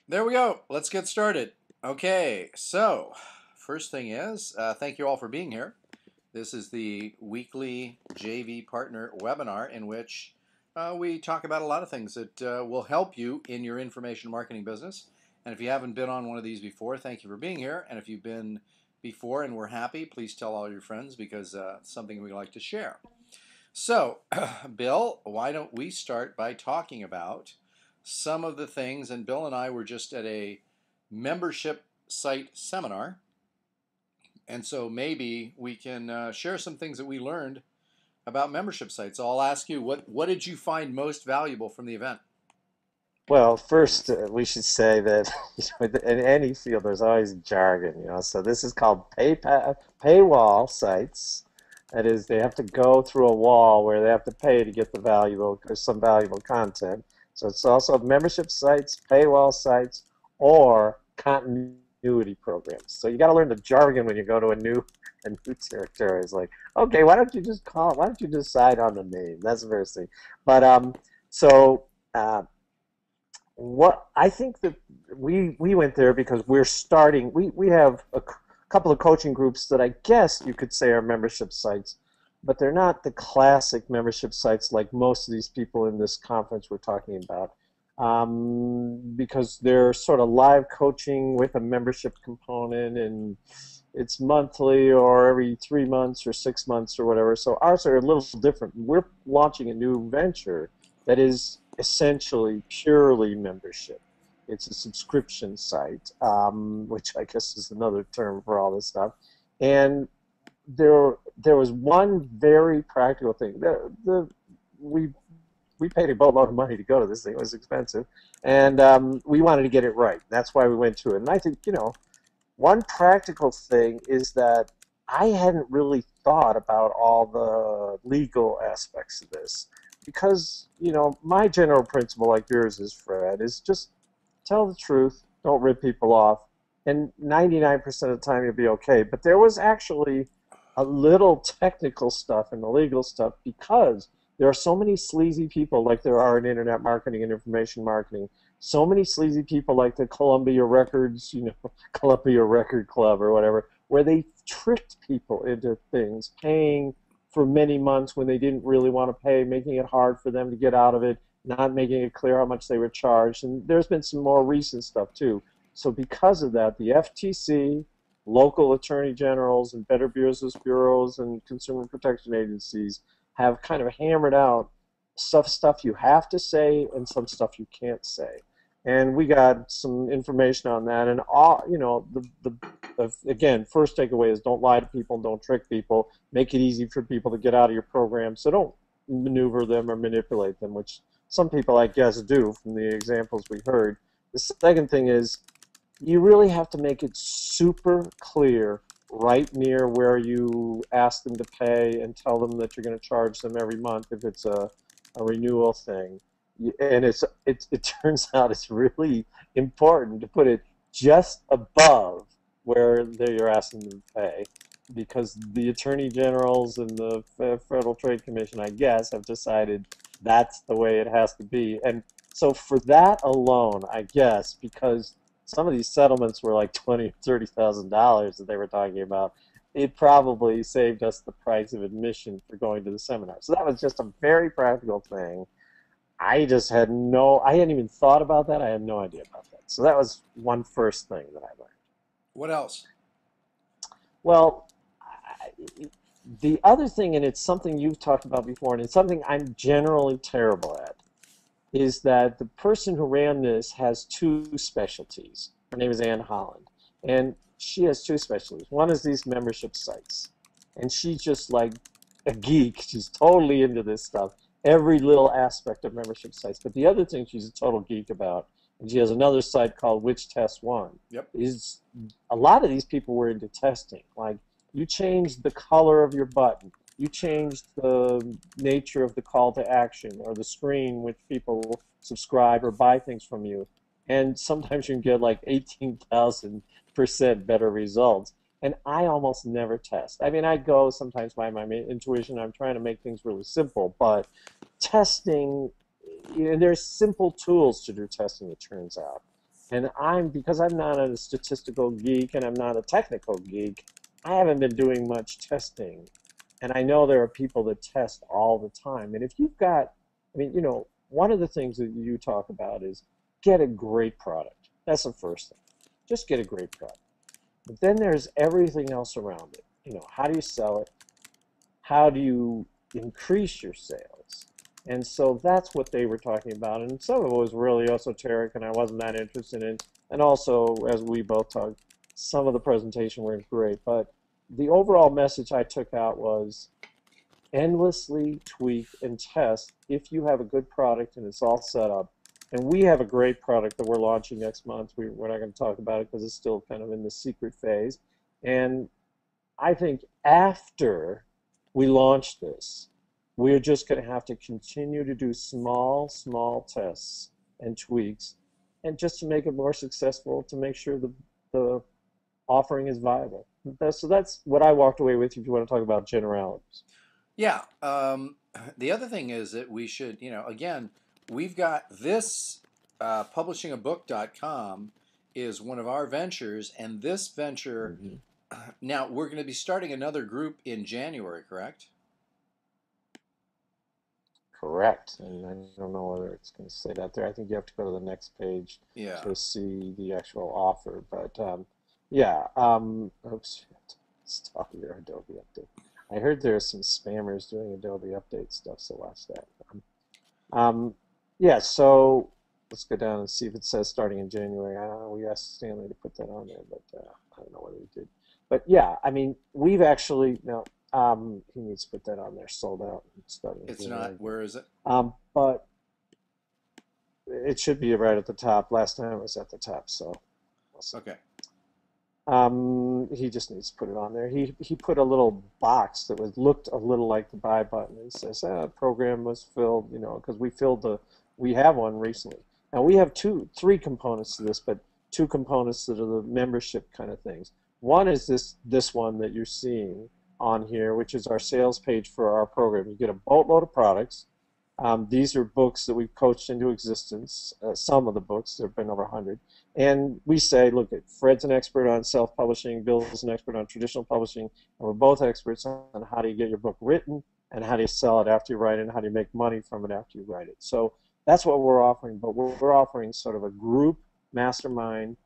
There we go. Let's get started. Okay, so first thing is, thank you all for being here. This is the weekly JV Partner webinar in which we talk about a lot of things that will help you in your information marketing business. And if you haven't been on one of these before, thank you for being here. And if you've been before and we're happy, please tell all your friends because it's something we like to share. So, Bill, why don't we start by talking about some of the things? And Bill and I were just at a membership site seminar, and so maybe we can share some things that we learned about membership sites. So I'll ask you, what did you find most valuable from the event? Well, first, we should say that in any field, there's always jargon, So this is called paywall sites. That is, they have to go through a wall where they have to pay to get the valuable, or some valuable content. So it's also membership sites, paywall sites, or continuity programs. So you got to learn the jargon when you go to a new territory. It's like, okay, why don't you just call it? Why don't you decide on the name? That's the first thing. But so. What I think that we went there because we're starting. We have a couple of coaching groups that I guess you could say are membership sites, but they're not the classic membership sites like most of these people in this conference we're talking about, because they're sort of live coaching with a membership component, and it's monthly or every 3 months or 6 months or whatever. So ours are a little different. We're launching a new venture that is essentially purely membership. It's a subscription site, which I guess is another term for all this stuff. And there was one very practical thing. We we paid a boatload of money to go to this thing. It was expensive, and we wanted to get it right. That's why we went to it. And I think one practical thing is that I hadn't really thought about all the legal aspects of this because, my general principle, like yours is, Fred, is just tell the truth, don't rip people off, and 99% of the time you'll be okay. But there was actually a little technical stuff and the legal stuff because there are so many sleazy people like there are in internet marketing and information marketing. So many sleazy people like the Columbia Records, Columbia Record Club or whatever, where they tricked people into things, paying for many months when they didn't really want to pay, making it hard for them to get out of it, not making it clear how much they were charged. And there's been some more recent stuff too. So because of that, the FTC, local attorney generals, and better business bureaus and consumer protection agencies have kind of hammered out stuff you have to say and some stuff you can't say. And we got some information on that. And all again, first takeaway is don't lie to people, don't trick people, make it easy for people to get out of your program. So don't maneuver them or manipulate them, which some people, I guess, do from the examples we heard. The second thing is you really have to make it super clear right near where you ask them to pay and tell them that you're going to charge them every month if it's a renewal thing. And it turns out it's really important to put it just above where you're asking them to pay, because the attorney generals and the Federal Trade Commission, I guess, have decided that's the way it has to be. And so for that alone, I guess, because some of these settlements were like $20,000 or $30,000 that they were talking about, it probably saved us the price of admission for going to the seminar. So that was just a very practical thing. I hadn't even thought about that. I had no idea about that. So that was one first thing that I learned. What else? Well, the other thing, and it's something you've talked about before, and it's something I'm generally terrible at, is that the person who ran this has two specialties. Her name is Ann Holland, and she has two specialties. One is these membership sites, and she's just like a geek. She's totally into this stuff, every little aspect of membership sites. But the other thing she's a total geek about, and she has another site called Which Test One, Yep. is a lot of these people were into testing. Like, you changed the color of your button, you changed the nature of the call to action or the screen which people subscribe or buy things from you, and sometimes you can get like 18,000% better results. And I almost never test. I mean, I go sometimes by my intuition. I'm trying to make things really simple, but testing, there's simple tools to do testing, it turns out. And because I'm not a statistical geek and I'm not a technical geek, I haven't been doing much testing. And I know there are people that test all the time. And if you've got, I mean, one of the things that you talk about is get a great product. That's the first thing. Just get a great product. But then there's everything else around it. How do you sell it? How do you increase your sales? And so that's what they were talking about. And some of it was really esoteric, and I wasn't that interested in. And also, as we both talked, some of the presentation weren't great. But the overall message I took out was endlessly tweak and test if you have a good product and it's all set up. And we have a great product that we're launching next month. We're not going to talk about it because it's still kind of in the secret phase. And I think after we launch this, we're just going to have to continue to do small, small tests and tweaks, and just to make it more successful, to make sure the offering is viable. So that's what I walked away with if you want to talk about generalities. Yeah. The other thing is that we should, again, we've got this publishingabook.com is one of our ventures, and this venture, Mhm. now we're going to be starting another group in January, correct? Correct. And I don't know whether it's going to say that there. I think you have to go to the next page Yeah. to see the actual offer. But yeah, oops, stop your Adobe update. I heard there's some spammers doing Adobe update stuff, so watch that. Yeah, so let's go down and see if it says starting in January. We asked Stanley to put that on there, but I don't know whether he did. But yeah, I mean, we've actually, no, he needs to put that on there, sold out, starting in It's not. January. Where is it? But it should be right at the top. Last time it was at the top, so we'll see. Okay. He just needs to put it on there. He put a little box that looked a little like the buy button. It says, program was filled, because we have one recently. Now we have three components to this, but two components that are the membership kind of things. One is this one that you're seeing on here, which is our sales page for our program. You get a boatload of products. These are books that we've coached into existence, some of the books, there have been over 100. And we say, look, Fred's an expert on self-publishing, Bill's an expert on traditional publishing, and we're both experts on how do you get your book written and how do you sell it after you write it and how do you make money from it after you write it. So that's what we're offering, but we're offering sort of a group mastermind,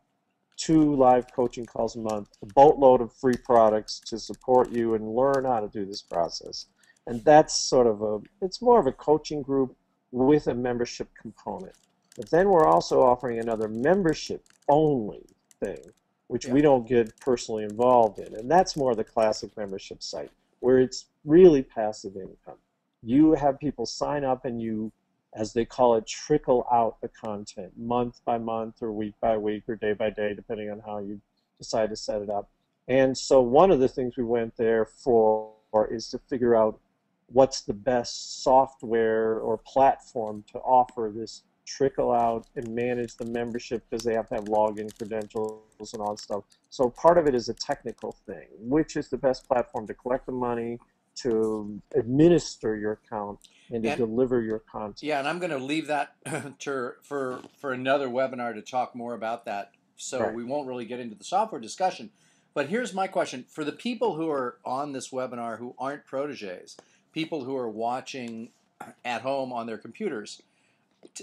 2 live coaching calls a month, a boatload of free products to support you and learn how to do this process. And that's sort of it's more of a coaching group with a membership component. But then we're also offering another membership only thing, which Yeah. we don't get personally involved in. And that's more the classic membership site, where it's really passive income. You have people sign up and you, as they call it, trickle out the content month by month or week by week or day by day, depending on how you decide to set it up. And so one of the things we went there for is to figure out what's the best software or platform to offer this trickle out and manage the membership, because they have to have login credentials and all that stuff. So part of it is a technical thing. Which is the best platform to collect the money, to administer your account, and to And deliver your content? yeah, and I'm going to leave that for another webinar to talk more about that. So Right. we won't really get into the software discussion. But here's my question for the people who are on this webinar who aren't proteges, people who are watching at home on their computers.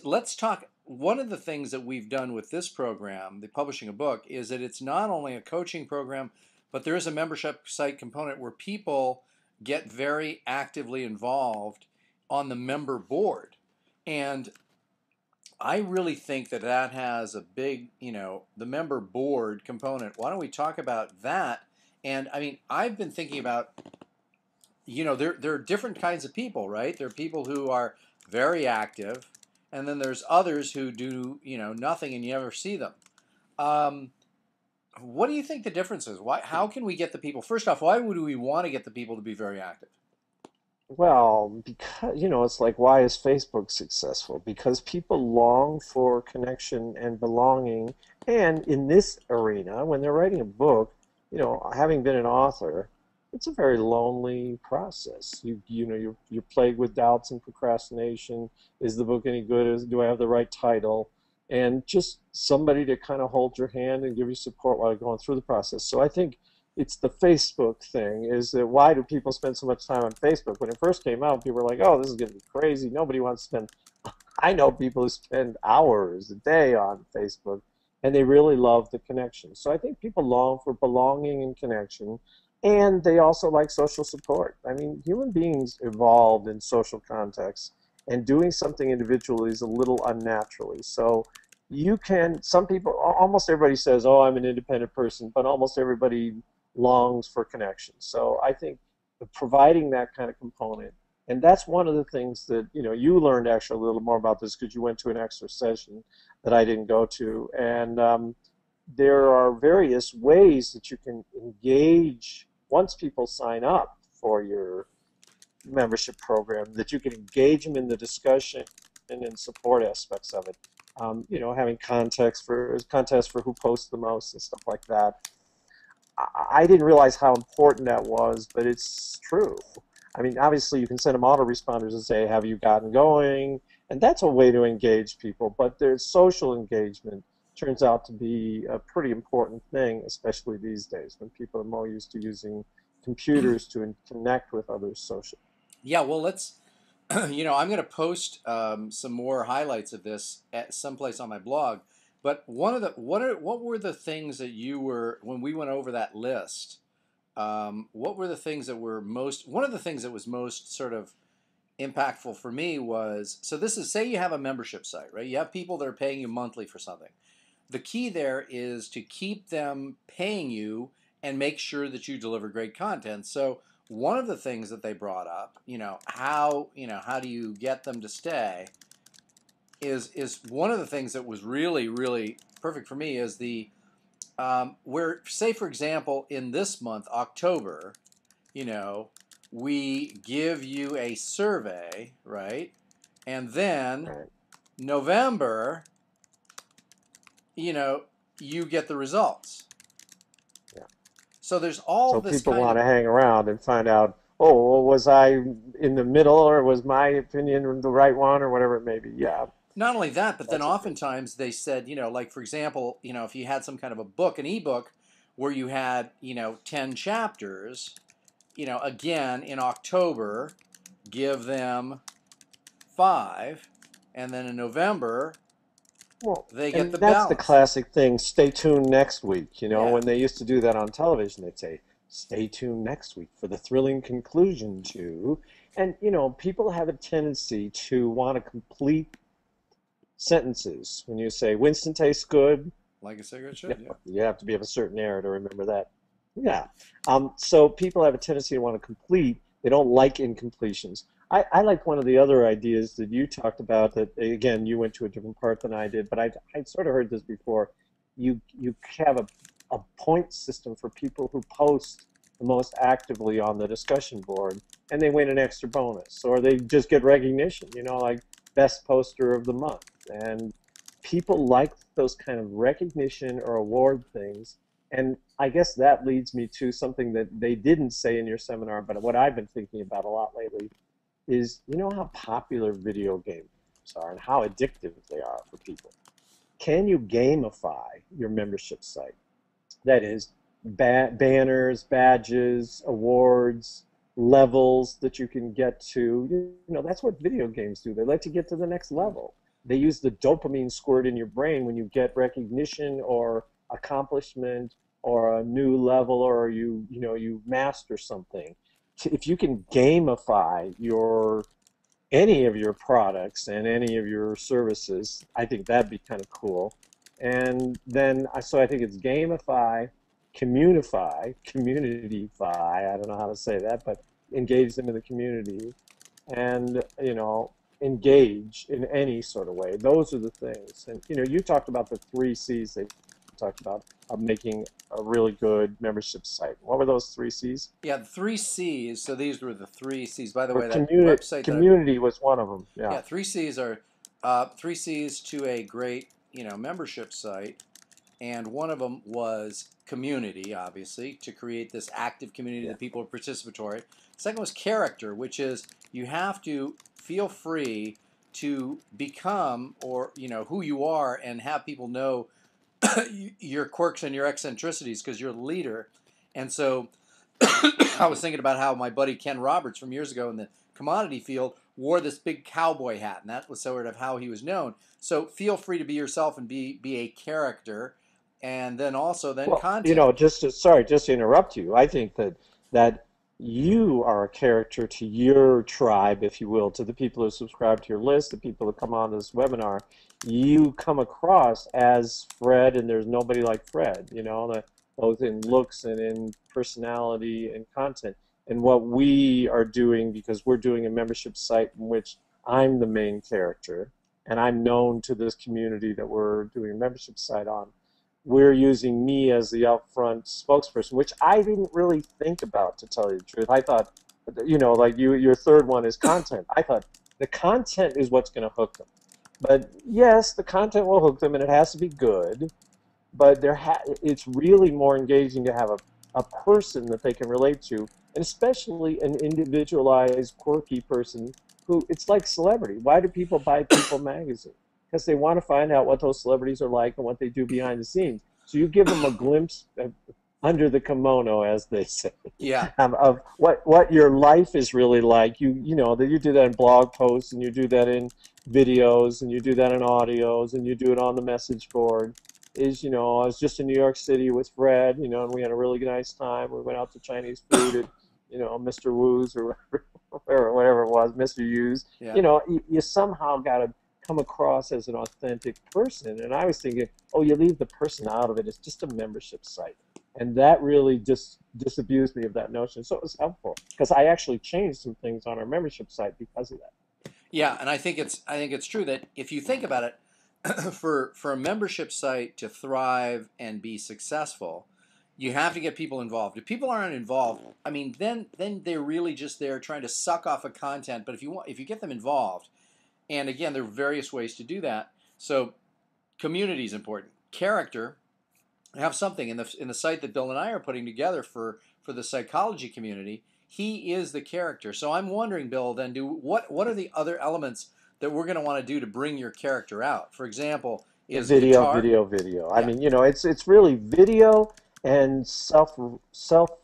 Let's talk. One of the things that we've done with this program, the Publishing a Book, is that it's not only a coaching program, but there is a membership site component where people get very actively involved on the member board. And I really think that that has a big, the member board component. Why don't we talk about that? And I mean, I've been thinking about, there are different kinds of people, right? There are people who are very active, and then there's others who do, nothing and you never see them. Um, what do you think the difference is? How can we get the people? First off, why would we want to get the people to be very active? Well, because, it's like, why is Facebook successful? Because people long for connection and belonging. And in this arena, when they're writing a book, having been an author, it's a very lonely process. You're plagued with doubts and procrastination. Is the book any good? Do I have the right title? and just somebody to kind of hold your hand and give you support while you're going through the process. So I think it's the Facebook thing is that why do people spend so much time on Facebook? When it first came out, people were like, oh, this is going to be crazy. Nobody wants to spend. I know people who spend hours a day on Facebook and they really love the connection. So I think people long for belonging and connection. And they also like social support. I mean, human beings evolved in social contexts, and doing something individually is a little unnaturally. So you can, some people, almost everybody says, oh, I'm an independent person, but almost everybody longs for connection. So I think providing that kind of component, and that's one of the things that, you learned actually a little more about this because you went to an extra session that I didn't go to. And there are various ways that you can engage once people sign up for your membership program, that you can engage them in the discussion and in support aspects of it. Having contests for who posts the most and stuff like that. I didn't realize how important that was, but it's true. I mean, obviously, you can send them autoresponders and say, "Have you gotten going?" And that's a way to engage people. But there's social engagement turns out to be a pretty important thing, especially these days when people are more used to using computers to connect with others socially. Yeah, well, let's. I'm going to post some more highlights of this at someplace on my blog. But what were the things that you were when we went over that list? What were the things that were most? One of the things that was most sort of impactful for me was, so this is, say you have a membership site, right? You have people that are paying you monthly for something. The key there is to keep them paying you and make sure that you deliver great content. So one of the things that they brought up, how do you get them to stay, is one of the things that was really really perfect for me is the where, say for example, in this month October, you know we give you a survey, right? And then Right. November, you know, you get the results. Yeah. So there's all So this people kind want of, to hang around and find out, oh, well, was I in the middle or was my opinion the right one or whatever it may be? Yeah, not only that, but then that's a good. oftentimes they said, like for example, if you had some kind of a book, an ebook, where you had, 10 chapters, again in October, give them 5, and then in November, Well, they get the and that's the balance. classic thing. Stay tuned next week. Yeah. When they used to do that on television, they'd say, stay tuned next week for the thrilling conclusion to. And, people have a tendency to want to complete sentences. When you say, Winston tastes good, Like a cigarette should, yeah. you have to be of a certain era to remember that. Yeah. So people have a tendency to want to complete. They don't like incompletions. I like one of the other ideas that you talked about that, again, you went to a different part than I did, but I'd sort of heard this before. You have a point system for people who post the most actively on the discussion board, and they win an extra bonus, or they just get recognition, like best poster of the month. And people like those kind of recognition or award things. And I guess that leads me to something that they didn't say in your seminar, but what I've been thinking about a lot lately is, how popular video games are and how addictive they are for people. Can you gamify your membership site? That is, banners, badges, awards, levels that you can get to. That's what video games do. They let you get to the next Hmm. level. They use the dopamine squirt in your brain when you get recognition or accomplishment or a new level, or you master something. If you can gamify your any of your products and any of your services, I think that'd be kind of cool. And then, so I think it's gamify, communityfy. I don't know how to say that, but engage them in the community, and engage in any sort of way. Those are the things. And you talked about the 3 C's they talked about of making a really good membership site. What were those 3 C's? Yeah, the 3 C's. So these were the 3 C's. By the Or way, that website that I, community was one of them. Yeah. yeah, 3 C's are 3 C's to a great, membership site. And one of them was community, obviously, to create this active community Yeah. that people are participatory. The second was character, which is you have to feel free to become, or who you are, and have people know your quirks and your eccentricities because you're the leader. And so I was thinking about how my buddy Ken Roberts from years ago in the commodity field wore this big cowboy hat, and that was sort of how he was known. So feel free to be yourself and be a character, and then also then Well, content. sorry, just to interrupt you. I think that you are a character to your tribe, if you will, to the people who subscribe to your list, the people who come on this webinar. You come across as Fred, and there's nobody like Fred, both in looks and in personality and content. And what we are doing, because we're doing a membership site in which I'm the main character, and I'm known to this community that we're doing a membership site on, we're using me as the upfront spokesperson, which I didn't really think about, to tell you the truth. I thought, like your third one is content. I thought the content is what's going to hook them. But yes, the content will hook them, and it has to be good. But it's really more engaging to have a person that they can relate to, and especially an individualized, quirky person who, it's like celebrity. Why do people buy People magazine? Because they want to find out what those celebrities are like and what they do behind the scenes. So you give them a glimpse under the kimono, as they say, Yeah. of what your life is really like. That you do that in blog posts, and you do that in videos, and you do that in audios, and you do it on the message board. I was just in New York City with Fred, and we had a really nice time. We went out to Chinese food at, Mr. Wu's or whatever it was, Mr. Yu's. Yeah. You somehow got to come across as an authentic person. And I was thinking, oh, you leave the person out of it. It's just a membership site. And that really just disabused me of that notion. So it was helpful because I actually changed some things on our membership site because of that. Yeah, and I think it's true that if you think about it, for a membership site to thrive and be successful, you have to get people involved. If people aren't involved, I mean, then they're really just there trying to suck off of content. But if you get them involved, and again, there are various ways to do that. So community is important. Character, have something in the site that Bill and I are putting together for the psychology community. He is the character. So I'm wondering, Bill, then what are the other elements that we're going to want to do to bring your character out? For example, is Video, guitar. video. Yeah. I mean, it's really video and self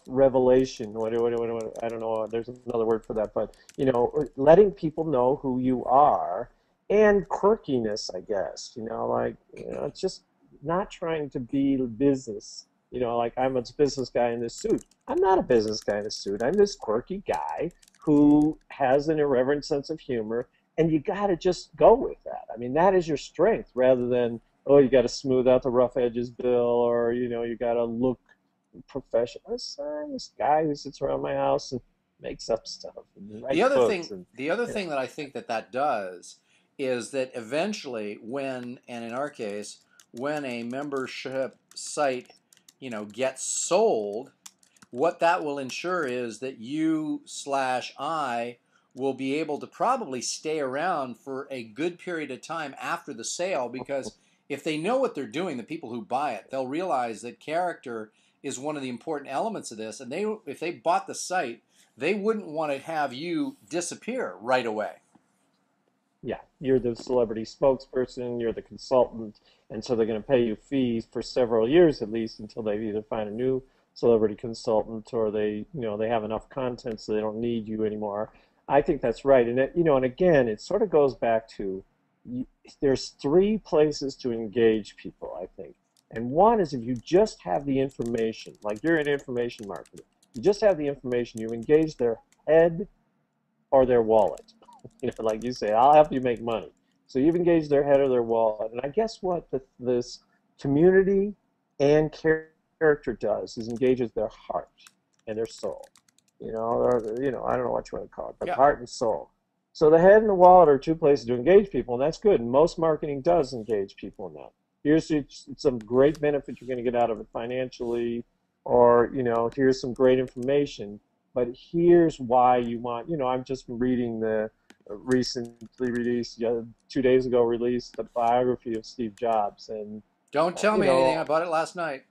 revelation. What I don't know. There's another word for that, but letting people know who you are, and quirkiness, I guess. It's just not trying to be business. Like I'm a business guy in this suit. I'm not a business guy in a suit. I'm this quirky guy who has an irreverent sense of humor, and you got to just go with that. I mean, that is your strength, rather than, oh, you got to smooth out the rough edges, Bill, or you got to look professional. I'm this guy who sits around my house and makes up stuff. And The other thing, yeah. thing that I think that does is that eventually, and in our case, when a membership site, gets sold, what that will ensure is that you/I will be able to probably stay around for a good period of time after the sale, because if they know what they're doing, the people who buy it, they'll realize that character is one of the important elements of this. And if they bought the site, they wouldn't want to have you disappear right away. Yeah, you're the celebrity spokesperson, you're the consultant, and so they're going to pay you fees for several years at least, until they either find a new celebrity consultant, or they have enough content so they don't need you anymore. I think that's right. And and again, it sort of goes back to, there's three places to engage people, I think. And one is, if you just have the information, like you're an information marketer, you just have the information, you engage their head or their wallet. Like you say, I'll help you make money. So you've engaged their head or their wallet. And I guess what this community and character does is engages their heart and their soul. Or, I don't know what you want to call it, but Yeah. heart and soul. So the head and the wallet are two places to engage people, and that's good. And most marketing does engage people in that. Here's some great benefit you're going to get out of it financially, or here's some great information. But here's why you want. I'm just reading the recently released, 2 days ago released, the biography of Steve Jobs, and Don't tell me anything. I bought it last night.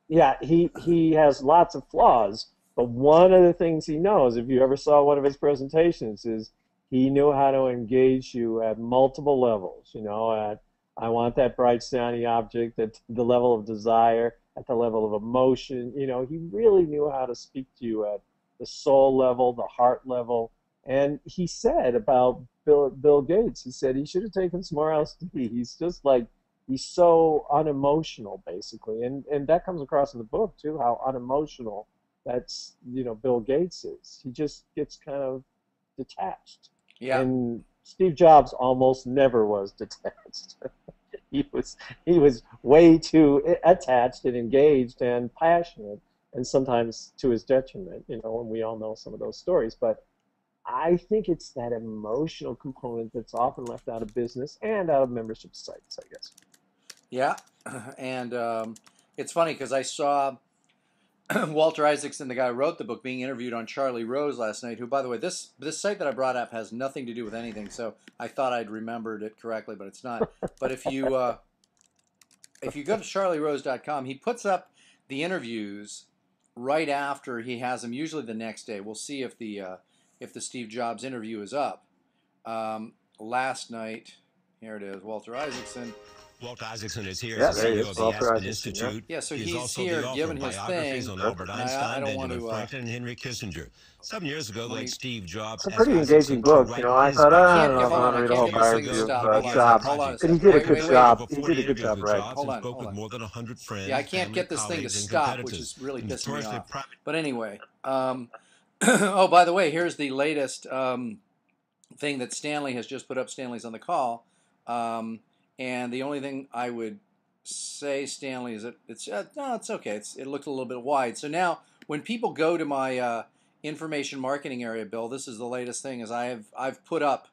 yeah, he has lots of flaws, but one of the things he knows, if you ever saw one of his presentations, is He knew how to engage you at multiple levels, at I want that bright, shiny object at the level of desire, at the level of emotion. He really knew how to speak to you at the soul level, the heart level. And he said about Bill Gates, he said he should have taken some more LSD. He's just like, he's so unemotional, basically. And that comes across in the book, too, how unemotional Bill Gates is. He just gets kind of detached. Yeah. And Steve Jobs almost never was detached. he was way too attached and engaged and passionate, and sometimes to his detriment, and we all know some of those stories. But I think it's that emotional component that's often left out of business and out of membership sites, I guess. Yeah. And it's funny because I saw Walter Isaacson, the guy who wrote the book, being interviewed on Charlie Rose last night, who, by the way, this site that I brought up has nothing to do with anything, so I thought I'd remembered it correctly, but it's not. But if you go to charlierose.com, he puts up the interviews right after he has them, usually the next day. We'll see if the Steve Jobs interview is up. Last night, here it is, Walter Isaacson. Walt Isaacson is here Yeah, as the there he CEO is, of the Walter Aspen Isaacson, Institute. Yeah, so He is he's also here the author giving of his biographies thing. on Albert I Einstein, don't want Benjamin to. Franklin, and Henry Kissinger. 7 years ago, Let me- late Steve Jobs It's a asked pretty engaging Isaacson to book. write I his thought, I I can't don't get, know if I hold want on, to I read a can't whole get this thing biography to of stop. Hold on a second. Jobs. Hold on a But second. he did a Wait, good wait, wait. job. Over He 40 did a good interviews job with writing. Jobs Hold and on, spoke hold with on. more than 100 friends, Yeah, I can't family, get this thing to colleagues, and stop, which competitors. is really And pissing me notoriously off. private. But anyway, oh, by the way, here's the latest thing that Stanley has just put up. Stanley's on the call, and the only thing I would say, Stanley, is that it's no, it's okay. It looked a little bit wide. So now, when people go to my information marketing area, Bill, this is the latest thing. Is I've put up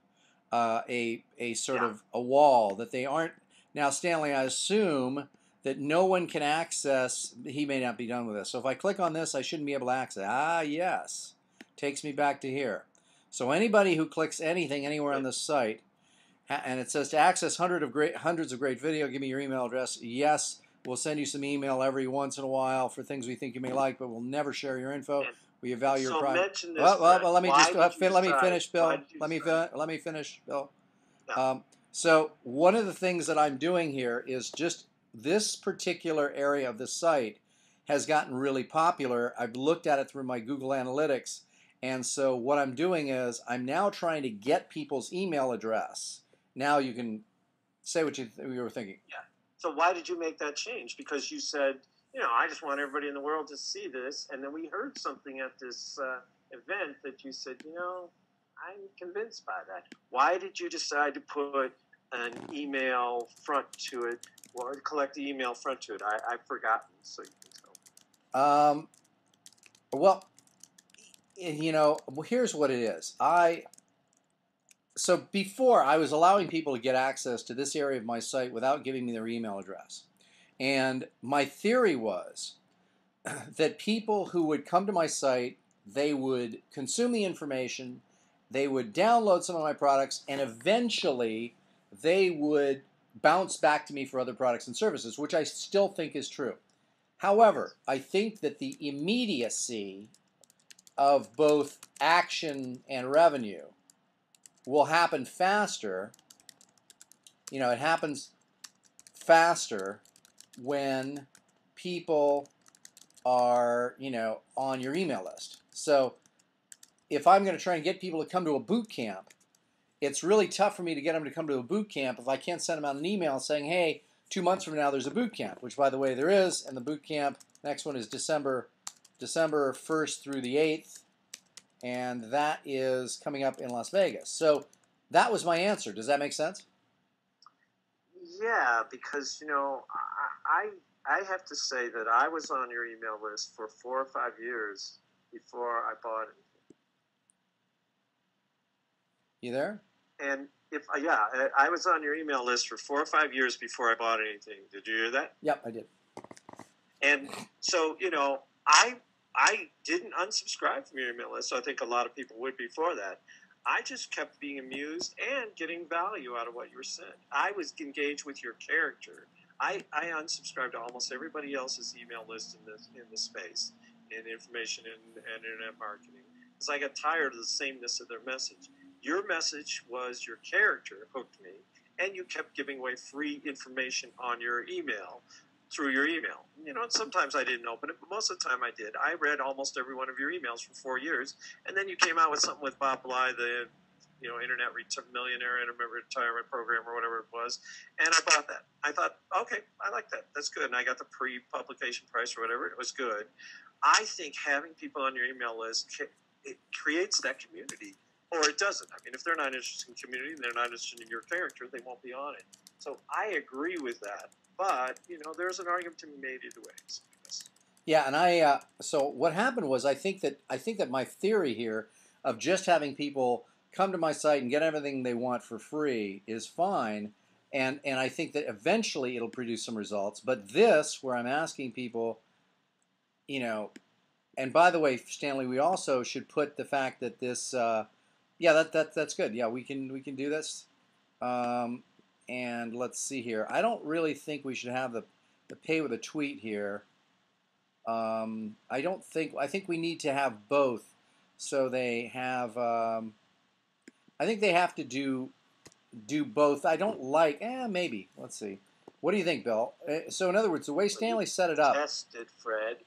a sort of a wall that they aren't now. Stanley, I assume that no one can access. He may not be done with this. So if I click on this, I shouldn't be able to access. Yes, takes me back to here. So anybody who clicks anything anywhere on this site, and it says to access hundreds of great video, give me your email address. Yes, we'll send you some email every once in a while for things we think you may like, but we'll never share your info. We value your private. Mention this. Well, let me just let me decide? finish, Bill. Why did you Let me finish, Bill. Yeah. So one of the things that I'm doing here is just this particular area of the site has gotten really popular. I've looked at it through my Google Analytics, and so what I'm doing is I'm now trying to get people's email address. Now you can say what you were thinking. Yeah. So why did you make that change? Because you said, I just want everybody in the world to see this, and then we heard something at this event that you said, I'm convinced by that. Why did you decide to put an email front to it, or collect the email front to it? I've forgotten, so you can tell. Well, here's what it is. So before, I was allowing people to get access to this area of my site without giving me their email address. And my theory was that people who would come to my site, they would consume the information, they would download some of my products, and eventually they would bounce back to me for other products and services, which I still think is true. However, I think that the immediacy of both action and revenue will happen faster. It happens faster when people are, on your email list. So if I'm going to try and get people to come to a boot camp, it's really tough for me to get them to come to a boot camp if I can't send them out an email saying, hey, 2 months from now there's a boot camp, which, by the way, there is. And the boot camp, next one is December 1st through the 8th. And that is coming up in Las Vegas. So that was my answer. Does that make sense? Yeah, because, I have to say that I was on your email list for 4 or 5 years before I bought it. You there? And I was on your email list for 4 or 5 years before I bought anything. Did you hear that? Yep, I did. And so, I didn't unsubscribe from your email list, so I think a lot of people would before that. I just kept being amused and getting value out of what you were saying. I was engaged with your character. I unsubscribed to almost everybody else's email list in this space, in information and internet marketing, because I got tired of the sameness of their message. Your message was your character hooked me, and you kept giving away free information on your email through your email. You know, and sometimes I didn't open it, but most of the time I did. I read almost every one of your emails for 4 years, and then you came out with something with Bob Bly, the internet millionaire retirement program or whatever it was, and I bought that. I thought, okay, I like that. That's good, and I got the pre-publication price or whatever. It was good. I think having people on your email list, it creates that community, or it doesn't. I mean, if they're not interested in community and they're not interested in your character, they won't be on it. So I agree with that, but there's an argument to be made either way. Yeah, and so what happened was I think that my theory here of just having people come to my site and get everything they want for free is fine, and I think that eventually it'll produce some results. But this, where I'm asking people, and by the way, Stanley, we also should put the fact that this, that's good. Yeah, we can do this, and let's see here. I don't really think we should have the pay with a tweet here. I think we need to have both, so they have. I think they have to do both. I don't like. Maybe. Let's see. What do you think, Bill? So in other words, the way Stanley set it up. Test it, Fred.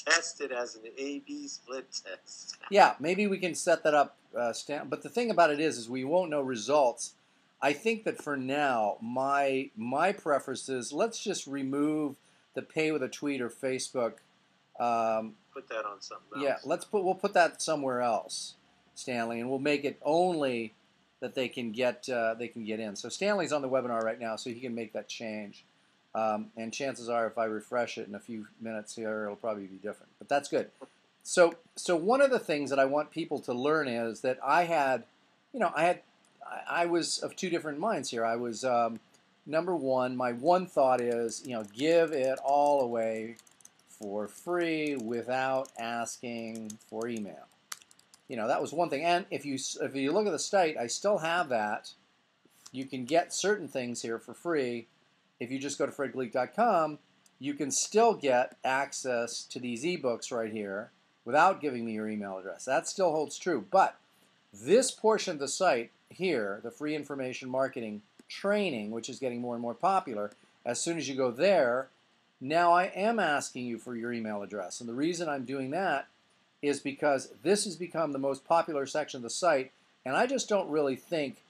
Test it as an A/B split test. Yeah, maybe we can set that up, Stan. But the thing about it is we won't know results. I think that for now, my preference is let's just remove the pay with a tweet or Facebook. Put that on something else. Yeah, we'll put that somewhere else, Stanley, and we'll make it only that they can get in. So Stanley's on the webinar right now, so he can make that change. And chances are, if I refresh it in a few minutes here, it'll probably be different. But that's good. So one of the things that I want people to learn is that I was of two different minds here. I was number one. My one thought is, give it all away for free without asking for email. That was one thing. And if you look at the site, I still have that. You can get certain things here for free. If you just go to fredgleeck.com, you can still get access to these ebooks right here without giving me your email address. That still holds true. But this portion of the site here, the free information marketing training, which is getting more and more popular, as soon as you go there, now I am asking you for your email address. And the reason I'm doing that is because this has become the most popular section of the site, and I just don't really think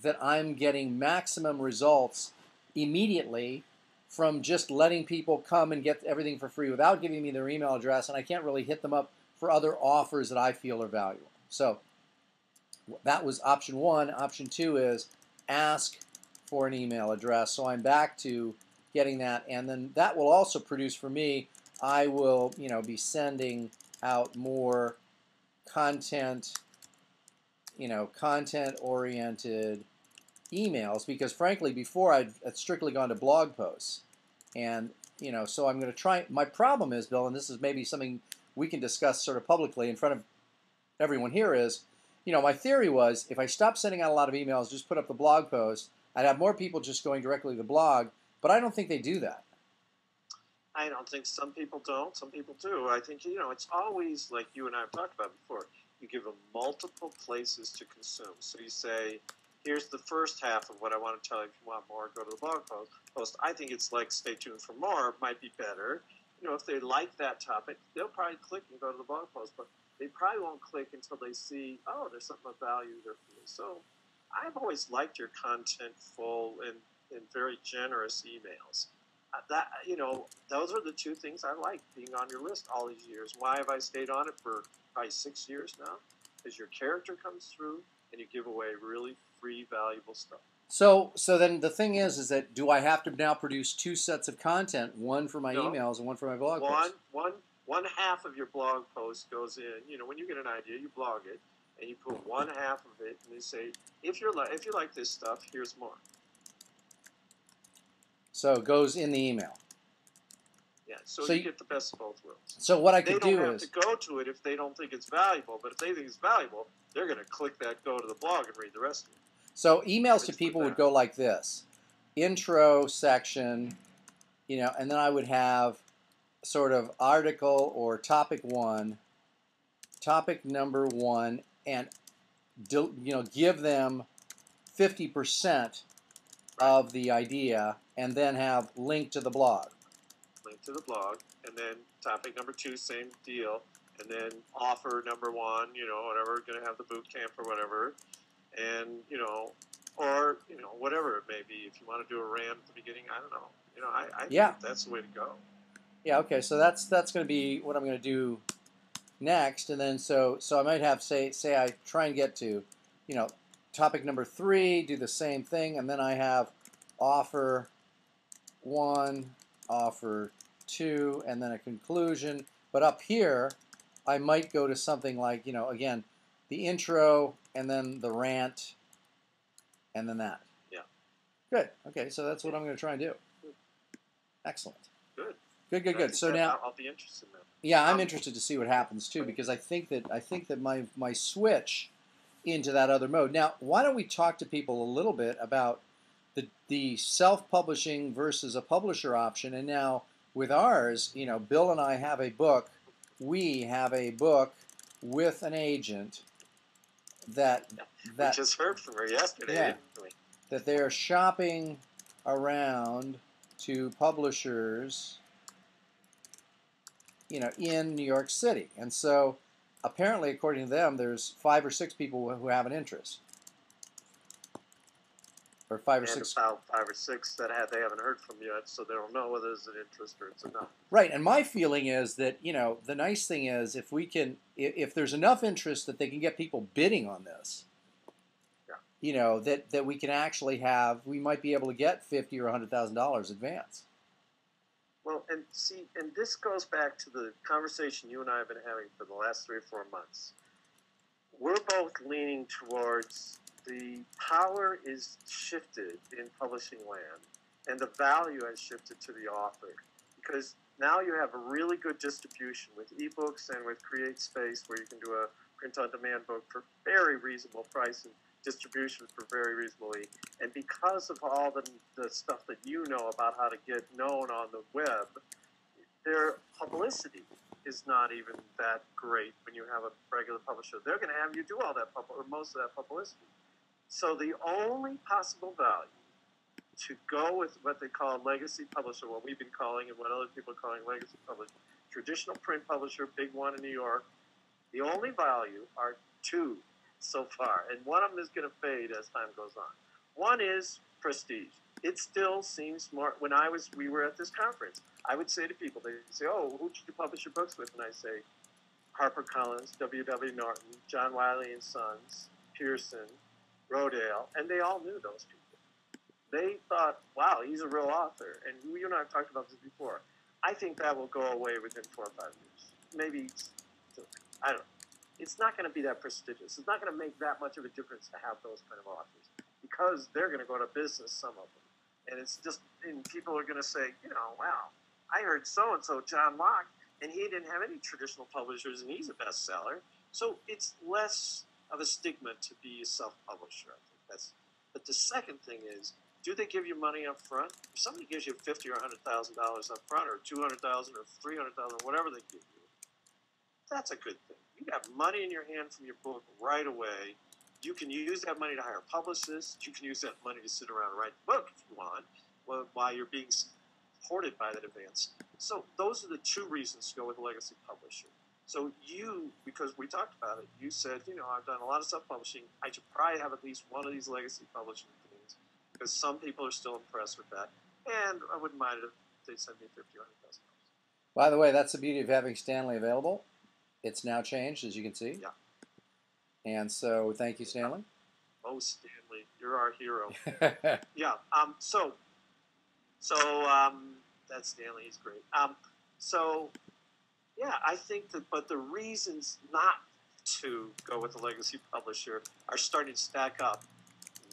that I'm getting maximum results immediately from just letting people come and get everything for free without giving me their email address, and I can't really hit them up for other offers that I feel are valuable. So that was option one. Option two is ask for an email address. So I'm back to getting that, and then that will also produce for me, I will be sending out more content oriented emails, because frankly before I'd strictly gone to blog posts, and so I'm going to try. My problem is, Bill, and this is maybe something we can discuss sort of publicly in front of everyone here, is my theory was if I stopped sending out a lot of emails, just put up the blog post, I'd have more people just going directly to the blog, but I don't think they do that. I don't think some people don't. Some people do. I think, it's always like you and I have talked about before. You give them multiple places to consume. So you say, here's the first half of what I want to tell you. If you want more, go to the blog post. I think it's like stay tuned for more might be better. If they like that topic, they'll probably click and go to the blog post. But they probably won't click until they see, oh, there's something of value there for me. So I've always liked your content full and very generous emails. Those are the two things I like being on your list all these years. Why have I stayed on it for probably 6 years now? Because your character comes through and you give away really free, valuable stuff. So then the thing is that do I have to now produce two sets of content, one for my emails and one for my blog posts? One half of your blog post goes in. When you get an idea, you blog it, and you put one half of it, and you say, if you like this stuff, here's more. So it goes in the email. Yeah, so you get the best of both worlds. So what I could do is... They don't have to go to it if they don't think it's valuable, but if they think it's valuable, they're going to click that, go to the blog, and read the rest of it. So emails to people would go like this. Intro section, and then I would have sort of article or topic one, topic number one, and give them 50% of the idea, and then have link to the blog. Link to the blog, and then topic number 2, same deal, and then offer number 1, whatever, going to have the boot camp or whatever, and or whatever it may be. If you want to do a rant at the beginning, I don't know. I think that's the way to go. Yeah. Okay. So that's going to be what I'm going to do next, and then so I might have say I try and get to, topic number 3, do the same thing, and then I have offer 1, offer 2, and then a conclusion. But up here, I might go to something like, again, the intro, and then the rant, and then that. Yeah. Good. Okay, so that's what I'm going to try and do. Excellent. Good. So now I'll be interested in that. Yeah, I'm interested to see what happens too, because I think that my switch into that other mode. Now, why don't we talk to people a little bit about the self-publishing versus a publisher option? And now with ours, Bill and I have a book. We have a book with an agent that we just heard from her yesterday. Yeah, didn't we? that they're shopping around to publishers, in New York City. And so apparently, according to them, there's 5 or 6 people who have an interest. Or 5 or 6. About 5 or 6 that they haven't heard from yet, so they don't know whether there's an interest or it's a no. Right, and my feeling is that, the nice thing is if there's enough interest that they can get people bidding on this, that we can actually we might be able to get $50,000 or $100,000 advance. Well, and this goes back to the conversation you and I have been having for the last 3 or 4 months. We're both leaning towards the power is shifted in publishing land, and the value has shifted to the author. Because now you have a really good distribution with ebooks and with Create Space, where you can do a print-on-demand book for very reasonable price and distribution for very reasonably. And because of all the stuff that you know about how to get known on the web, their publicity is not even that great when you have a regular publisher. They're going to have you do all that or most of that publicity. So the only possible value to go with what they call a legacy publisher, what we've been calling and what other people are calling legacy publisher, traditional print publisher, big one in New York, the only value are 2 so far, and one of them is going to fade as time goes on. One is prestige. It still seems more. When we were at this conference, I would say to people, they'd say, "Oh, who did you publish your books with?" And I say, HarperCollins, W.W. Norton, John Wiley and Sons, Pearson, Rodale, and they all knew those people. They thought, "Wow, he's a real author." And you and I have talked about this before. I think that will go away within 4 or 5 years. Maybe, I don't know. It's not going to be that prestigious. It's not going to make that much of a difference to have those kind of authors, because they're going to go out of business, some of them. And it's just, and people are going to say, wow, I heard so-and-so, John Locke, and he didn't have any traditional publishers, and he's a bestseller. So it's less of a stigma to be a self-publisher. I think but the second thing is, do they give you money up front? If somebody gives you $50,000 or $100,000 up front, or $200,000 or $300,000, whatever they give you, that's a good thing. You have money in your hand from your book right away. You can use that money to hire publicists. You can use that money to sit around and write the book if you want, while you're being supported by that advance. So those are the 2 reasons to go with a legacy publisher. So because we talked about it, you said, I've done a lot of self-publishing. I should probably have at least one of these legacy publishing things, because some people are still impressed with that. And I wouldn't mind it if they send me $50,000 or $100,000. By the way, that's the beauty of having Stanley available. It's now changed, as you can see. Yeah. And so, thank you, Stanley. Oh, Stanley, you're our hero. Yeah. So that's Stanley. He's great. I think that, but the reasons not to go with a legacy publisher are starting to stack up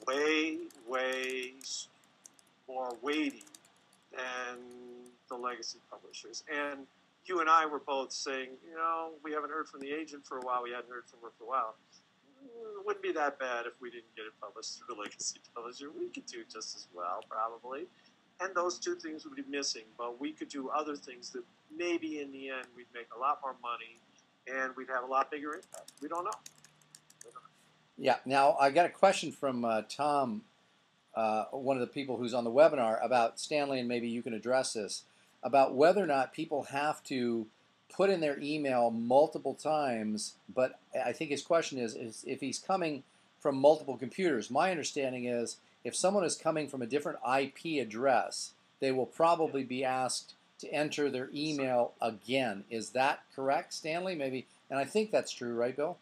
way, way more weighty than the legacy publishers. And you and I were both saying, we haven't heard from the agent for a while. We hadn't heard from her for a while. It wouldn't be that bad if we didn't get it published through a legacy publisher. We could do just as well, probably. And those 2 things would be missing. But we could do other things that maybe in the end we'd make a lot more money and we'd have a lot bigger impact. We don't know. Yeah. Now I got a question from Tom, one of the people who's on the webinar, about Stanley, and maybe you can address this, about whether or not people have to put in their email multiple times. But I think his question is if he's coming from multiple computers. My understanding is if someone is coming from a different IP address, they will probably be asked to enter their email again. Is that correct, Stanley? Maybe, and I think that's true, right, Bill?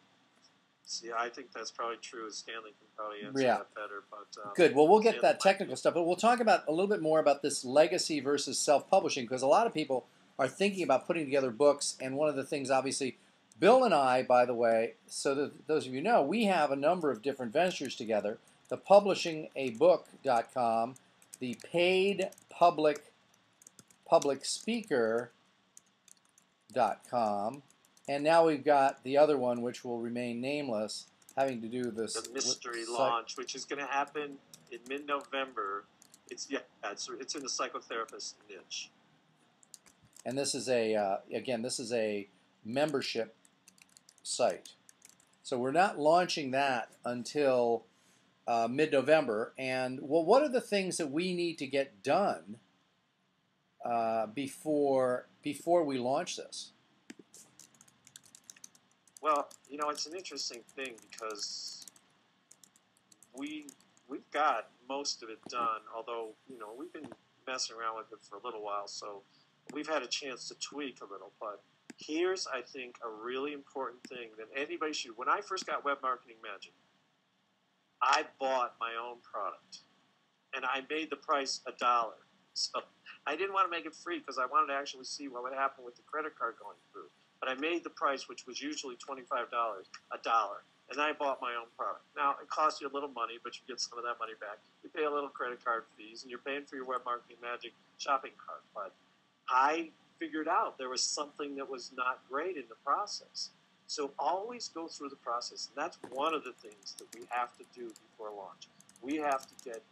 See, I think that's probably true. Stanley can probably answer Yeah. that better. But Good. Well, we'll get Stanley that technical stuff, but we'll talk about a little bit more about this legacy versus self-publishing, because a lot of people are thinking about putting together books, and one of the things, obviously, Bill and I, by the way, so that those of you know, we have a number of different ventures together. The publishingabook.com, the paid public speaker.com, and now we've got the other one, which will remain nameless, having to do this the mystery launch, which is going to happen in mid-November. It's in the psychotherapist niche. And this is a again, this is a membership site. So we're not launching that until mid-November. And well, what are the things that we need to get done before we launch this? Well, it's an interesting thing because we've got most of it done, although, we've been messing around with it for a little while, so we've had a chance to tweak a little. But here's, I think, a really important thing that anybody should. When I first got Web Marketing Magic, I bought my own product, and I made the price $1. So I didn't want to make it free because I wanted to actually see what would happen with the credit card going through. But I made the price, which was usually $25, $1, and I bought my own product. Now, it costs you a little money, but you get some of that money back. You pay a little credit card fees, and you're paying for your Web Marketing Magic shopping cart. But I figured out there was something that was not great in the process. So always go through the process, and that's one of the things that we have to do before launch. We have to get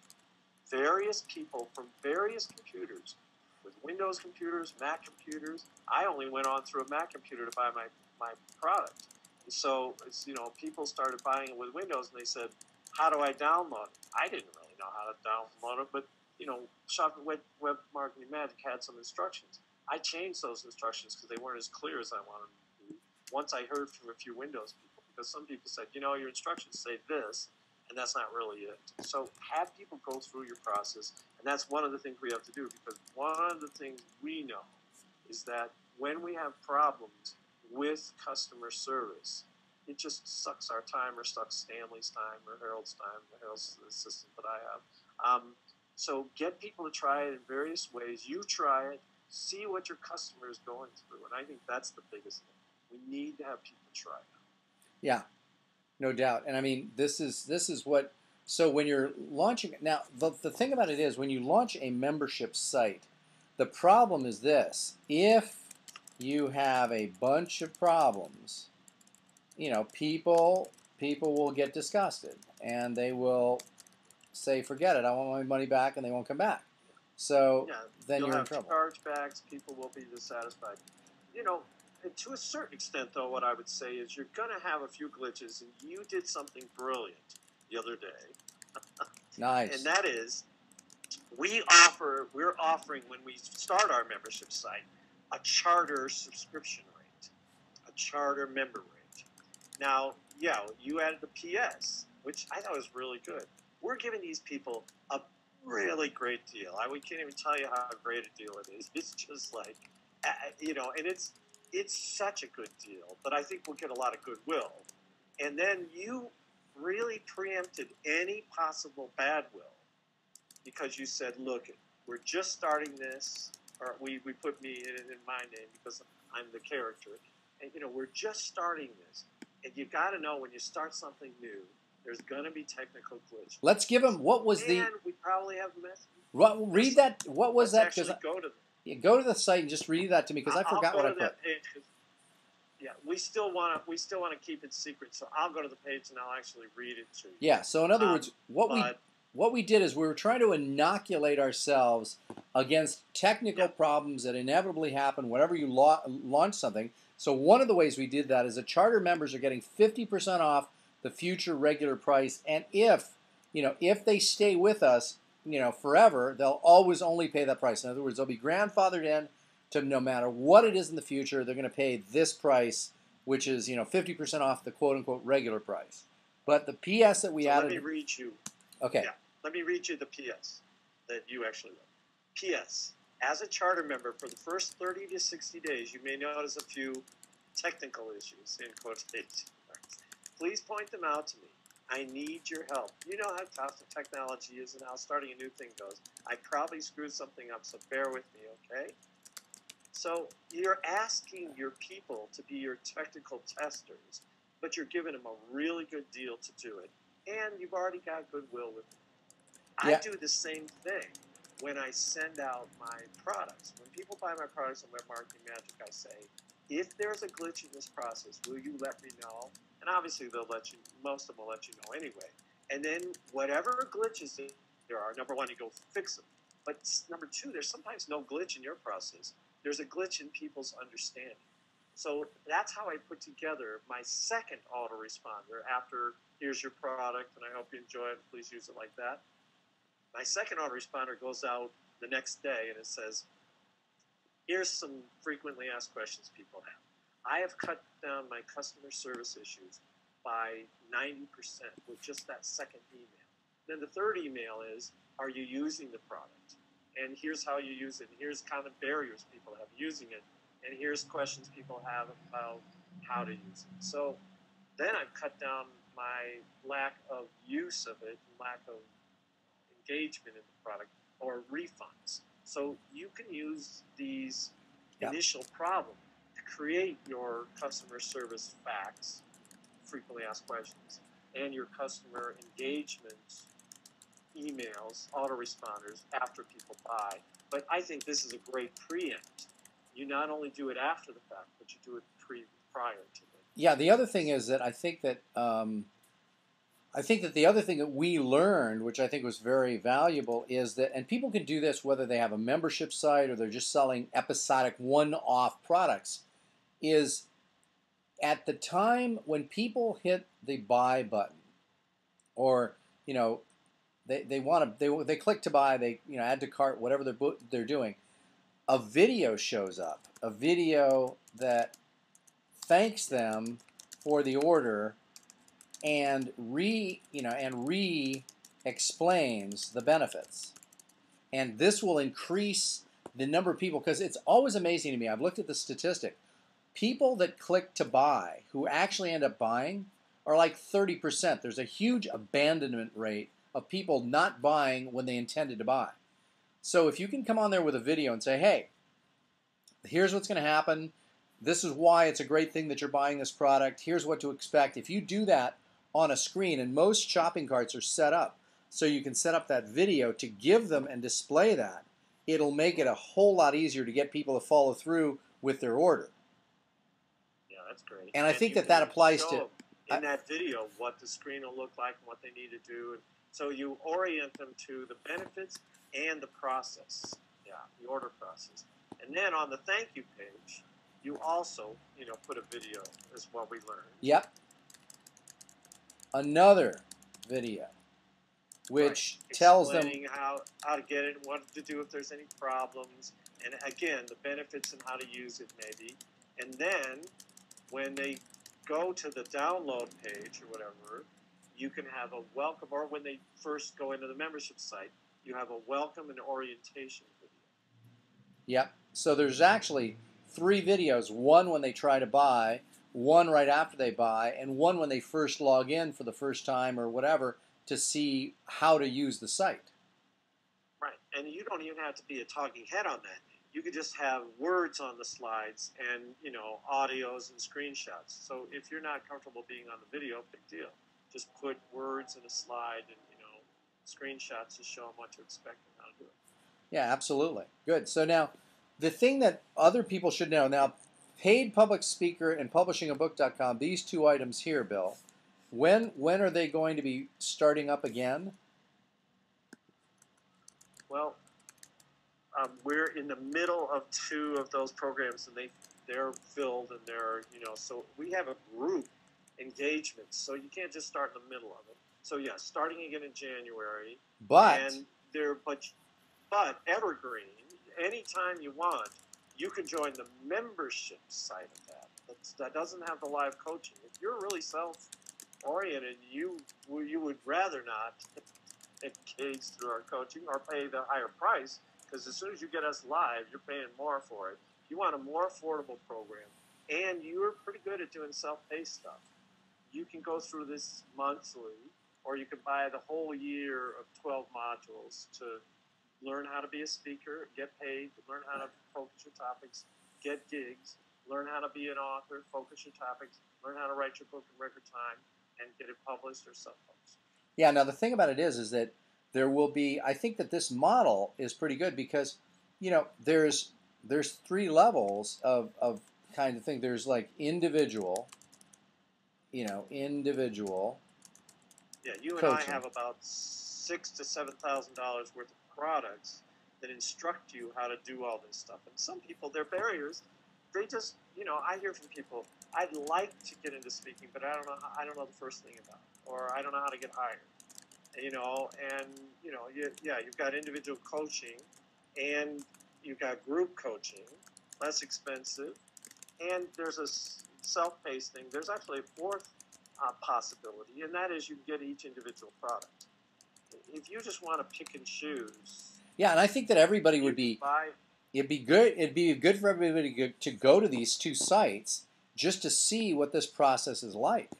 various people from various computers, with Windows computers, Mac computers. I only went on through a Mac computer to buy my product. And so people started buying it with Windows, and they said, how do I download it? I didn't really know how to download it, but Shopping Web Marketing Magic had some instructions. I changed those instructions because they weren't as clear as I wanted them to be. Once I heard from a few Windows people, because some people said, your instructions say this, and that's not really it. So have people go through your process, and that's one of the things we have to do, because one of the things we know is that when we have problems with customer service, it just sucks our time, or sucks Stanley's time, or Harold's time, the Harold's assistant that I have. So get people to try it in various ways. You try it, see what your customer is going through, and I think that's the biggest thing. We need to have people try it. Yeah, no doubt. And I mean, this is what. So when you're launching now, the thing about it is when you launch a membership site, the problem is this: if you have a bunch of problems, people will get disgusted and they will say, "Forget it, I want my money back," and they won't come back. So then you're in trouble. Chargebacks. People will be dissatisfied. And to a certain extent, though, what I would say is you're going to have a few glitches, and you did something brilliant the other day. Nice. And that is, we're offering, when we start our membership site, a charter subscription rate, a charter member rate. Now, you added the PS, which I thought was really good. We're giving these people a really great deal. We can't even tell you how great a deal it is. It's just like, and it's such a good deal, but I think we'll get a lot of goodwill. And then you really preempted any possible bad will, because you said, look, we're just starting this, or we put me in my name because I'm the character, and we're just starting this. And you got to know when you start something new, there's going to be technical glitch. Let's give them what was and we probably have messed. Read that. What was that? Because go to the site and just read that to me, because I forgot what I put. Yeah, we still want to keep it secret, so I'll go to the page and I'll actually read it to you. Yeah. So in other words, what we did is we were trying to inoculate ourselves against technical problems that inevitably happen whenever you launch something. So one of the ways we did that is that charter members are getting 50% off the future regular price, and if they stay with us, forever, they'll always only pay that price. In other words, they'll be grandfathered in to no matter what it is in the future, they're going to pay this price, which is 50% off the quote unquote regular price. But the PS that we added. Let me read you. Okay. Yeah, let me read you the PS that you actually wrote. PS. As a charter member, for the first 30 to 60 days, you may notice a few technical issues in quotation marks. Please point them out to me. I need your help. You know how tough the technology is and how starting a new thing goes. I probably screwed something up, so bear with me, okay? So you're asking your people to be your technical testers, but you're giving them a really good deal to do it, and you've already got goodwill with them. Yeah. I do the same thing when I send out my products. When people buy my products on Web Marketing Magic, I say, if there's a glitch in this process, will you let me know? And obviously they'll let you, most of them will let you know anyway. And then whatever glitches there are, number one, you go fix them. But number two, there's sometimes no glitch in your process. There's a glitch in people's understanding. So that's how I put together my second autoresponder after, here's your product, and I hope you enjoy it, please use it like that. My second autoresponder goes out the next day, and it says, here's some frequently asked questions people have. I have cut down my customer service issues by 90% with just that second email. Then the third email is, are you using the product? And here's how you use it. And here's kind of barriers people have using it. And here's questions people have about how to use it. So then I've cut down my lack of use of it, lack of engagement in the product, or refunds. So you can use these initial problems to create your customer service facts, frequently asked questions, and your customer engagement emails, autoresponders after people buy. But I think this is a great preempt. You not only do it after the fact, but you do it prior to it. Yeah, the other thing is that I think that the other thing that we learned, which I think was very valuable, is that, and people can do this whether they have a membership site or they're just selling episodic one-off products, is at the time when people hit the buy button, or they click to buy, they add to cart, whatever they're doing, a video shows up, a video that thanks them for the order and explains the benefits. And this will increase the number of people, because it's always amazing to me. I've looked at the statistic. People that click to buy who actually end up buying are like 30%. There's a huge abandonment rate of people not buying when they intended to buy. So if you can come on there with a video and say, hey, here's what's going to happen. This is why it's a great thing that you're buying this product. Here's what to expect. If you do that on a screen, and most shopping carts are set up so you can set up that video to give them and display that, it'll make it a whole lot easier to get people to follow through with their order. Yeah, that's great. And I think that applies to... in that video what the screen will look like and what they need to do. So you orient them to the benefits and the process. Yeah, the order process. And then on the thank you page, you also, put a video, is what we learned. Yep. Another video, which tells them how to get it, what to do if there's any problems, and again, the benefits and how to use it maybe. And then when they go to the download page or whatever, you can have a welcome, or when they first go into the membership site, you have a welcome and orientation video. Yep. So there's actually 3 videos, one when they try to buy, one right after they buy, and one when they first log in for the first time or whatever to see how to use the site. Right. And you don't even have to be a talking head on that. You could just have words on the slides and, audios and screenshots. So if you're not comfortable being on the video, big deal. Just put words in a slide and, screenshots to show them what to expect and how to do it. Yeah, absolutely. Good. So now, the thing that other people should know, now, paid public speaker and publishingabook.com, these 2 items here, Bill, when are they going to be starting up again? Well, we're in the middle of 2 of those programs, and they're filled, and they're, so we have a group engagements. So you can't just start in the middle of it. So yeah, starting again in January. But And but evergreen, anytime you want, you can join the membership side of that. That doesn't have the live coaching. If you're really self-oriented, you would rather not engage through our coaching or pay the higher price, because as soon as you get us live, you're paying more for it. You want a more affordable program, and you're pretty good at doing self-paced stuff. You can go through this monthly, or you can buy the whole year of 12 modules to learn how to be a speaker, get paid, learn how to focus your topics, get gigs, learn how to be an author, focus your topics, learn how to write your book in record time, and get it published or self-published. yeah, now the thing about it is that there will be. I think that this model is pretty good because, there's 3 levels of kind of thing. There's like individual, individual. Yeah, you and coaching. I have about $6,000 to $7,000 worth of products that instruct you how to do all this stuff. And some people, their barriers, they just, I hear from people, I'd like to get into speaking, but I don't know the first thing about it, or I don't know how to get hired. You've got individual coaching, and you've got group coaching, less expensive, and there's a self-paced thing. There's actually a fourth possibility, and that is you get each individual product. If you just want to pick and choose, Yeah, and I think that everybody would be. It'd be good. It'd be good for everybody to go to these 2 sites just to see what this process is like.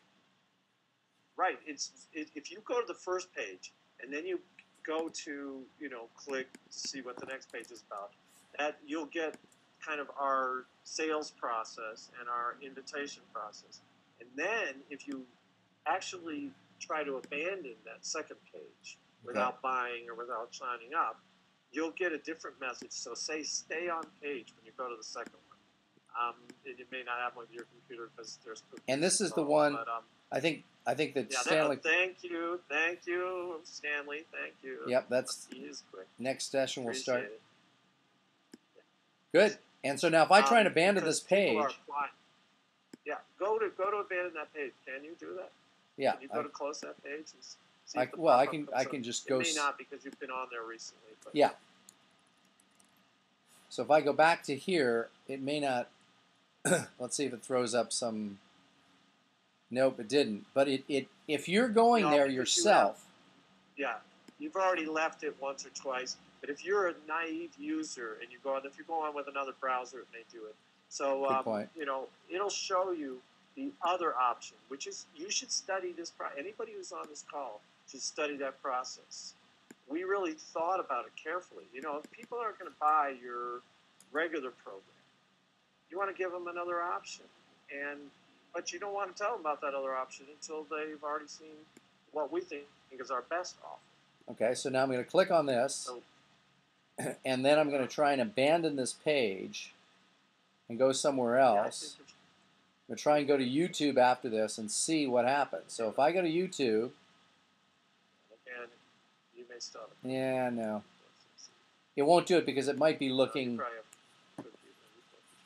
Right. If you go to the first page and then you go to click to see what the next page is about, that you'll get kind of our sales process and our invitation process. And then if you actually try to abandon that second page without buying or without signing up, you'll get a different message. So stay on page when you go to the second one. And it may not happen with your computer because there's cookies. And this is the one. But, I think that Stanley. Thank you, Stanley. Thank you. Yep, that's. He is quick. Next session will start. It. Good. And so now, if I try and abandon this page. Go to abandon that page. Can you do that? Yeah. Can you go to close that page? And see I can just go. It may not because you've been on there recently. But. Yeah. So if I go back to here, it may not. Let's see if it throws up some. Nope, it didn't. But if you're going there yourself. You've already left it once or twice. But if you're a naive user and if you go on with another browser, it may do it. So Good point. it'll show you the other option, which is you should study this. Anybody who's on this call should study that process. We really thought about it carefully. People aren't going to buy your regular program. You want to give them another option, but you don't want to tell them about that other option until they've already seen what we think is our best offer. Okay, so now I'm going to click on this, and then I'm going to try and abandon this page and go somewhere else. I'm going to try and go to YouTube after this and see what happens. So if I go to YouTube... And you may stop it. Yeah, no. It won't do it because it might be looking...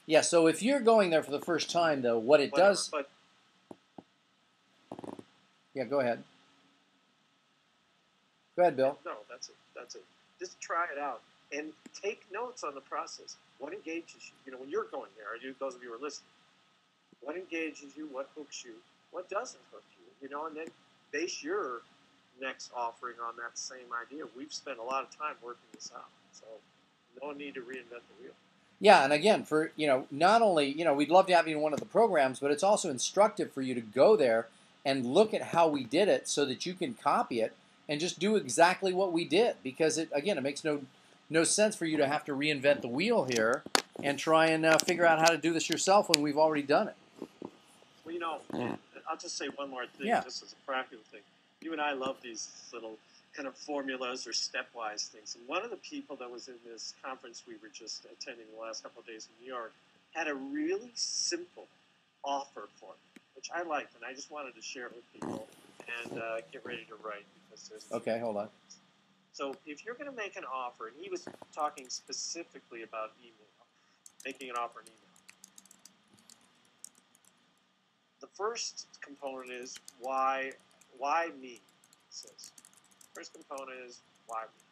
Yeah, so if you're going there for the first time, though, what it does... Yeah, go ahead. Go ahead, Bill. No, that's it. Just try it out and take notes on the process. What engages you? When you're going there, those of you who are listening, what engages you? What hooks you? What doesn't hook you? And then base your next offering on that same idea. We've spent a lot of time working this out, so no need to reinvent the wheel. Yeah, and again, for not only we'd love to have you in one of the programs, but it's also instructive for you to go there and look at how we did it, so that you can copy it and just do exactly what we did. Because it makes no sense for you to have to reinvent the wheel here and try and figure out how to do this yourself when we've already done it. Well, I'll just say one more thing, just as a practical thing. You and I love these little kind of formulas or stepwise things. And one of the people that was in this conference we were just attending the last couple of days in New York had a really simple offer for me, which I liked, and I just wanted to share it with people and get ready to write because there's. Okay, hold on. So if you're going to make an offer, and he was talking specifically about email, making an offer in email. the first component is why me, it says. First component is why me.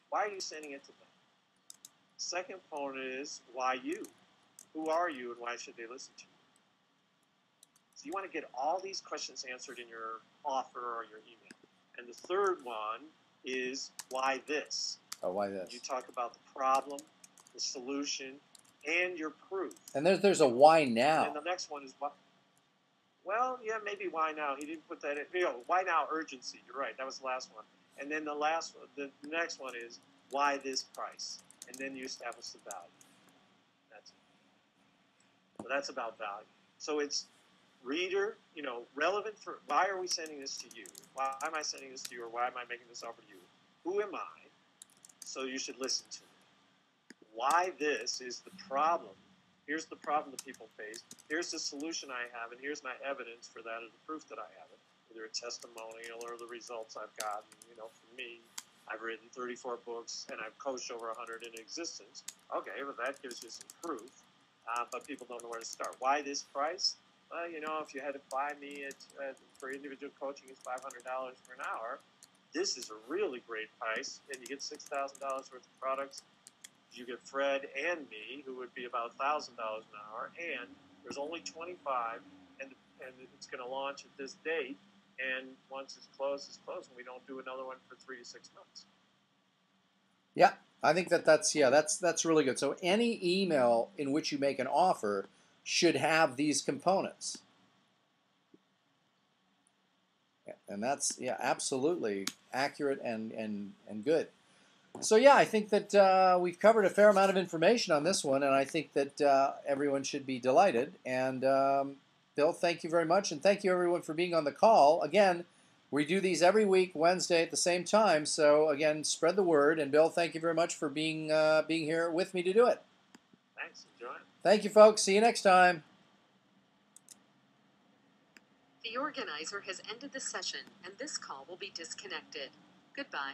Why are you sending it to them? Second component is why you. Who are you and why should they listen to you? So you want to get all these questions answered in your offer or your email. And the third one is why this. Oh, why this? You talk about the problem, the solution, and your proof. And there's a why now. And the next one is what? Well, yeah, maybe why now. He didn't put that in. You know, why now urgency. You're right. That was the last one. And then the last one, the next one is why this price. And then you establish the value. That's it. So that's about value. So it's reader, you know, relevant for why are we sending this to you? Why am I sending this to you, or why am I making this offer to you? Who am I? So you should listen to me. Why this is the problem. Here's the problem that people face. Here's the solution I have, and here's my evidence for that, and the proof that I have it. Either a testimonial or the results I've gotten. You know, for me, I've written 34 books, and I've coached over 100 in existence. Okay, well, that gives you some proof, but people don't know where to start. Why this price? Well, you know, if you had to buy me for individual coaching, it's $500 for an hour. This is a really great price, and you get $6,000 worth of products. You get Fred and me, who would be about $1,000 an hour, and there's only 25, and it's going to launch at this date. And once it's closed, and we don't do another one for 3 to 6 months. Yeah, I think that's really good. So any email in which you make an offer should have these components. And that's, yeah, absolutely accurate and good. So yeah, I think that we've covered a fair amount of information on this one, and I think that everyone should be delighted. And Bill, thank you very much, and thank you everyone for being on the call. Again, we do these every week, Wednesday at the same time. So again, spread the word. And Bill, thank you very much for being here with me to do it. Thanks, enjoy. Thank you, folks. See you next time. The organizer has ended the session, and this call will be disconnected. Goodbye.